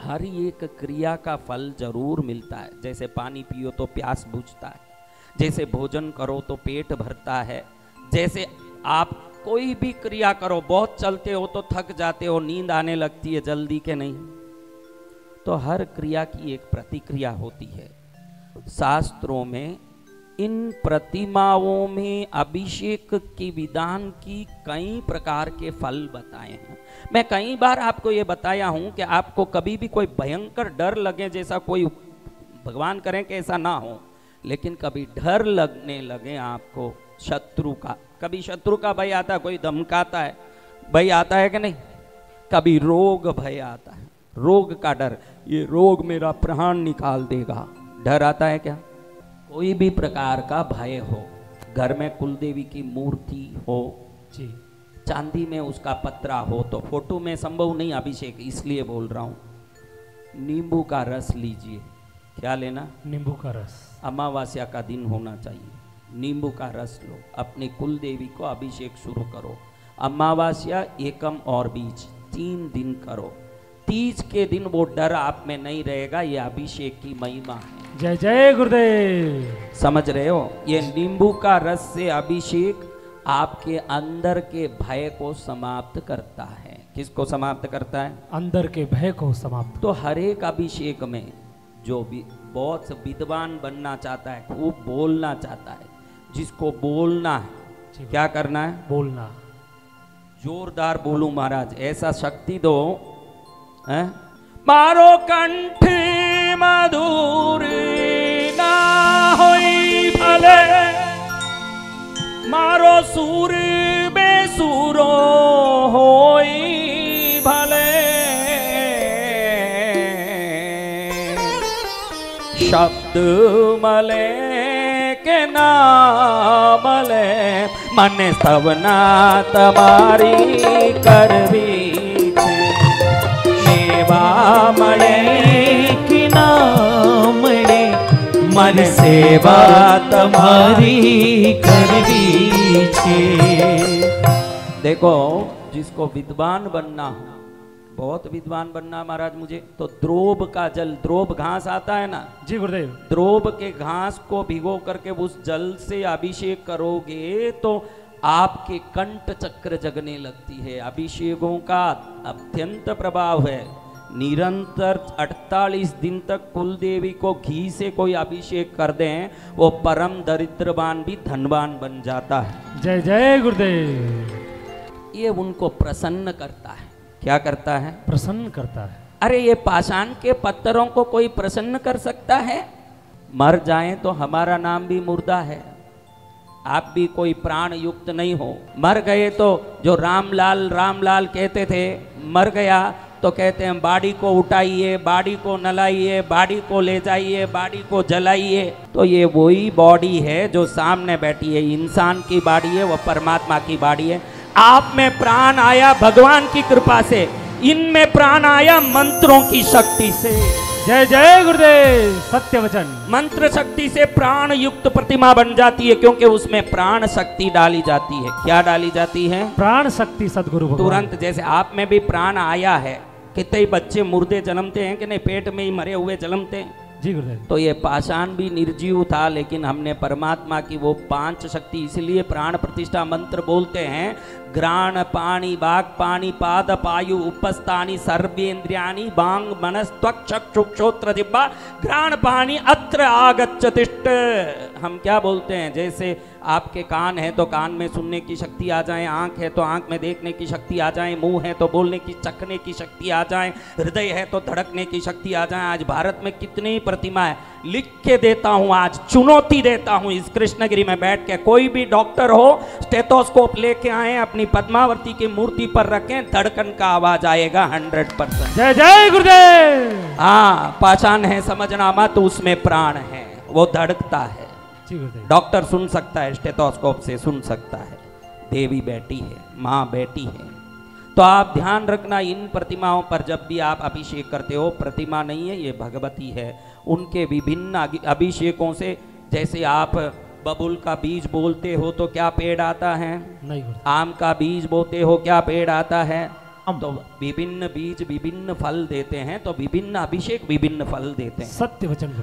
हर एक क्रिया का फल जरूर मिलता है। जैसे पानी पियो तो प्यास बुझता है, जैसे भोजन करो तो पेट भरता है, जैसे आप कोई भी क्रिया करो, बहुत चलते हो तो थक जाते हो, नींद आने लगती है, जल्दी के नहीं। तो हर क्रिया की एक प्रतिक्रिया होती है। शास्त्रों में इन प्रतिमाओं में अभिषेक की विधान की कई प्रकार के फल बताए हैं। मैं कई बार आपको ये बताया हूं कि आपको कभी भी कोई भयंकर डर लगे, जैसा कोई भगवान करें कि ऐसा ना हो, लेकिन कभी डर लगने लगे आपको शत्रु का, कभी शत्रु का भय आता है, कोई धमकाता है, भय आता है कि नहीं, कभी रोग भय आता है, रोग का डर, ये रोग मेरा प्राण निकाल देगा, डर आता है क्या? कोई भी प्रकार का भय हो, घर में कुलदेवी की मूर्ति हो जी, चांदी में उसका पत्रा हो, तो फोटो में संभव नहीं अभिषेक, इसलिए बोल रहा हूं। नींबू का रस लीजिए। क्या लेना? नींबू का रस। अमावस्या का दिन होना चाहिए, नींबू का रस लो, अपनी कुलदेवी को अभिषेक शुरू करो। अमावस्या, एकम और बीज 3 दिन करो। तीज के दिन वो डर आप में नहीं रहेगा। ये अभिषेक की महिमा है। जय जय गुरुदेव। समझ रहे हो? ये नींबू का रस से अभिषेक आपके अंदर के भय को समाप्त करता है। किसको समाप्त करता है? अंदर के भय को समाप्त। तो हर एक अभिषेक में जो भी बहुत विद्वान बनना चाहता है, खूब बोलना चाहता है, जिसको बोलना है, क्या करना है? बोलना। जोरदार बोलूं महाराज, ऐसा शक्ति दो है? मारो कंठ मधुर ना होई भले, मारो सूर बेसुरो होई भले, शब्द मले के नाम ले, मन सवना तमारी करवी મળે કે ના મળે, મન સેવા તમારી કરવી છે। देखो, जिसको विद्वान बनना हो, बहुत विद्वान बनना महाराज मुझे, तो द्रोब का जल, द्रोब घास आता है ना जी गुरुदेव, द्रोब के घास को भिगो करके उस जल से अभिषेक करोगे तो आपके कंठ चक्र जगने लगती है। अभिषेकों का अत्यंत प्रभाव है। निरंतर 48 दिन तक कुलदेवी को घी से कोई अभिषेक कर दें, वो परम दरिद्रवान भी धनवान बन जाता है। जय जय गुरुदेव। ये उनको प्रसन्न करता है। क्या करता है? प्रसन्न करता है। अरे ये पाषाण के पत्थरों को कोई प्रसन्न कर सकता है? मर जाएं तो हमारा नाम भी मुर्दा है, आप भी कोई प्राण युक्त नहीं हो। मर गए तो जो रामलाल रामलाल कहते थे, मर गया तो कहते हैं बाड़ी को उठाइए, बाड़ी को नलाइए, बाड़ी को ले जाइए, बाड़ी को जलाइए। तो ये वही बॉडी है जो सामने बैठी है, इंसान की बॉडी है, वो परमात्मा की बॉडी है। आप में प्राण आया भगवान की कृपा से, इनमें प्राण आया मंत्रों की शक्ति से। जय जय गुरुदेव। सत्य वचन। मंत्र शक्ति से प्राण युक्त प्रतिमा बन जाती है, क्योंकि उसमें प्राण शक्ति डाली जाती है। क्या डाली जाती है? प्राण शक्ति। सदगुरु भगवान। तुरंत जैसे आप में भी प्राण आया है। कितने बच्चे मुर्दे जन्मते हैं कि नहीं, पेट में ही मरे हुए जन्मते हैं जी गुरुदेव। तो ये पाषाण भी निर्जीव था, लेकिन हमने परमात्मा की वो 5 शक्ति, इसलिए प्राण प्रतिष्ठा मंत्र बोलते हैं। ग्राण पाणी बाग पाणी पाद पायु उपस्थानी सर्वेन्द्रियाणि बांग मनस त्वक चक्षुक्षोत्र जिह्वा ग्राण पाणी अत्र आगच्छ तिष्ठ। हम क्या बोलते हैं? जैसे आपके कान है तो कान में सुनने की शक्ति आ जाए, आंख है तो आंख में देखने की शक्ति आ जाए, मुंह है तो बोलने की चखने की शक्ति आ जाए, हृदय है तो धड़कने की शक्ति आ जाए। आज भारत में कितनी प्रतिमा है, लिख के देता हूं, आज चुनौती देता हूं इस कृष्णगिरी में बैठ के। कोई भी डॉक्टर हो, स्टेथोस्कोप लेके आए, अपनी पद्मावती की मूर्ति पर रखें, धड़कन का आवाज आएगा 100%। जय जय गुरुदेव। हाँ, पहचान है, समझना मत, उसमें प्राण है, वो धड़कता है। डॉक्टर सुन सकता है, स्टेथोस्कोप से सुन सकता है। देवी बैठी है, माँ बैठी है। तो आप ध्यान रखना, इन प्रतिमाओं पर जब भी आप अभिषेक करते हो, प्रतिमा नहीं है, ये भगवती है। उनके विभिन्न अभिषेकों से, जैसे आप बबुल का बीज बोलते हो तो क्या पेड़ आता है? नहीं। आम का बीज बोते हो क्या पेड़ आता है? तो विभिन्न बीज विभिन्न फल देते हैं, तो विभिन्न अभिषेक विभिन्न फल देते हैं। सत्य वचन।